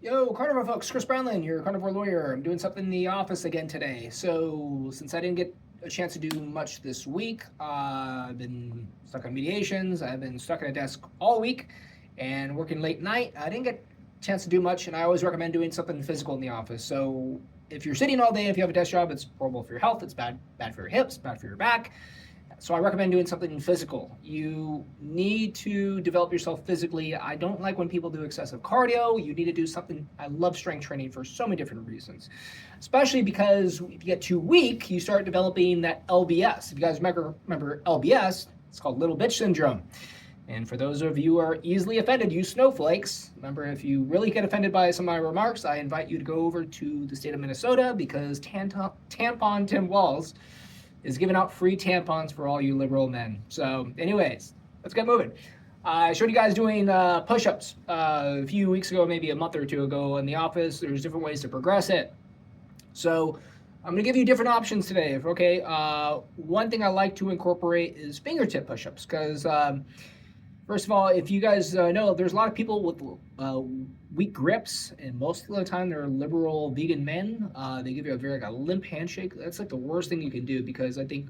Yo, carnivore folks, Chris Brandlin, your carnivore lawyer. I'm doing something in the office again today. So, since I didn't get a chance to do much this week, I've been stuck on mediations. I've been stuck at a desk all week and working late night. I didn't get a chance to do much, and I always recommend doing something physical in the office. So, if you're sitting all day, if you have a desk job, it's horrible for your health. It's bad for your hips, bad for your back. So I recommend doing something physical. You need to develop yourself physically. I don't like when people do excessive cardio. You need to do something. I love strength training for so many different reasons, especially because if you get too weak, you start developing that LBS. If you guys remember LBS, it's called little bitch syndrome. And for those of you who are easily offended, you snowflakes, remember, if you really get offended by some of my remarks, I invite you to go over to the state of Minnesota because Tampon Tim Walz is giving out free tampons for all you liberal men. So anyways, let's get moving. I showed you guys doing push-ups a few weeks ago, maybe a month or two ago in the office. There's different ways to progress it. So I'm gonna give you different options today, okay? One thing I like to incorporate is fingertip push-ups because first of all, if you guys know, there's a lot of people with weak grips, and most of the time they're liberal vegan men. They give you a limp handshake. That's like the worst thing you can do because I think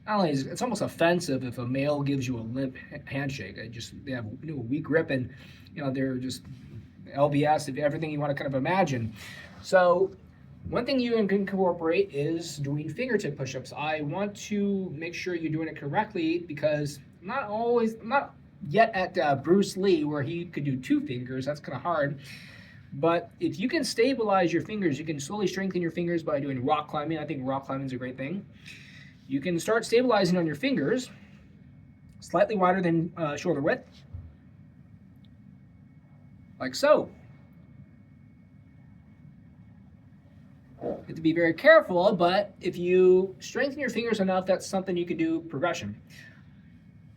not only is it's almost offensive if a male gives you a limp handshake. They have a weak grip, and they're just LBS, if everything you want to kind of imagine. So one thing you can incorporate is doing fingertip push-ups. I want to make sure you're doing it correctly because I'm not yet at Bruce Lee where he could do 2 fingers. That's kind of hard. But if you can stabilize your fingers, you can slowly strengthen your fingers by doing rock climbing. I think rock climbing is a great thing. You can start stabilizing on your fingers, slightly wider than shoulder width, like so. You have to be very careful, but if you strengthen your fingers enough, that's something you can do progression.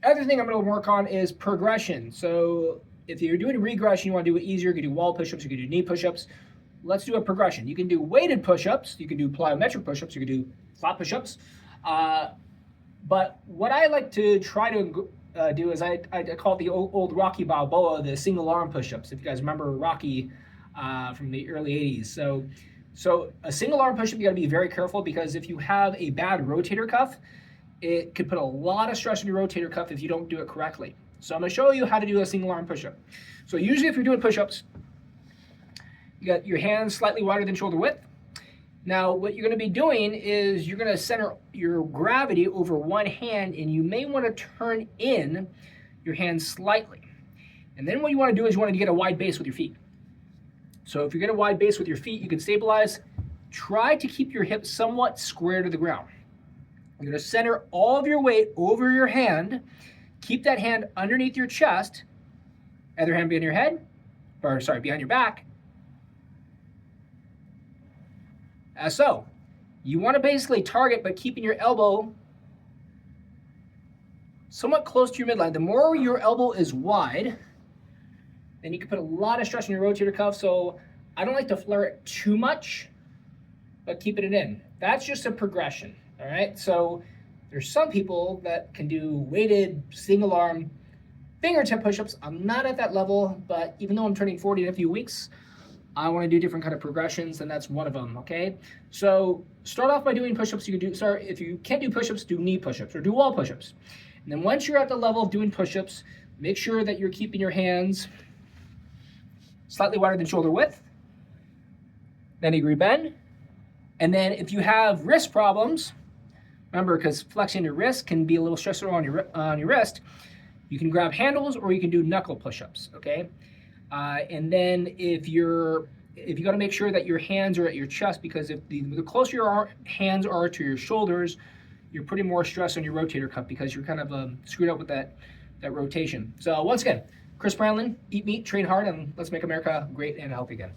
Other thing I'm going to work on is progression. So if you're doing regression, you want to do it easier. You can do wall push-ups, you can do knee push-ups. Let's do a progression. You can do weighted push-ups, you can do plyometric push-ups, you can do flat push-ups. But what I like to try to do is I call it the old Rocky Balboa, the single arm push-ups. If you guys remember Rocky from the early 80s. So a single arm push-up, you got to be very careful because if you have a bad rotator cuff, it could put a lot of stress on your rotator cuff if you don't do it correctly. So I'm going to show you how to do a single arm push-up. So usually if you're doing push-ups, you got your hands slightly wider than shoulder width. Now what you're going to be doing is you're going to center your gravity over one hand, and you may want to turn in your hands slightly. And then what you want to do is you want to get a wide base with your feet. So if you get a wide base with your feet, you can stabilize. Try to keep your hips somewhat square to the ground. You're going to center all of your weight over your hand. Keep that hand underneath your chest. Other hand behind your head, behind your back. As so. You want to basically target by keeping your elbow somewhat close to your midline. The more your elbow is wide, then you can put a lot of stress on your rotator cuff. So I don't like to flare it too much, but keeping it in. That's just a progression. All right, so there's some people that can do weighted single arm fingertip push-ups. I'm not at that level, but even though I'm turning 40 in a few weeks, I want to do different kind of progressions, and that's one of them, okay? So start off by doing push-ups. If you can't do push-ups, do knee push-ups or do wall push-ups. And then once you're at the level of doing push-ups, make sure that you're keeping your hands slightly wider than shoulder width, 90-degree bend. And then if you have wrist problems, remember, because flexing your wrist can be a little stressful on your wrist, you can grab handles or you can do knuckle push-ups, okay? And then if you got to make sure that your hands are at your chest, because if the closer your hands are to your shoulders, you're putting more stress on your rotator cuff because you're kind of screwed up with that rotation. So once again, Chris Brandlin, eat meat, train hard, and let's make America great and healthy again.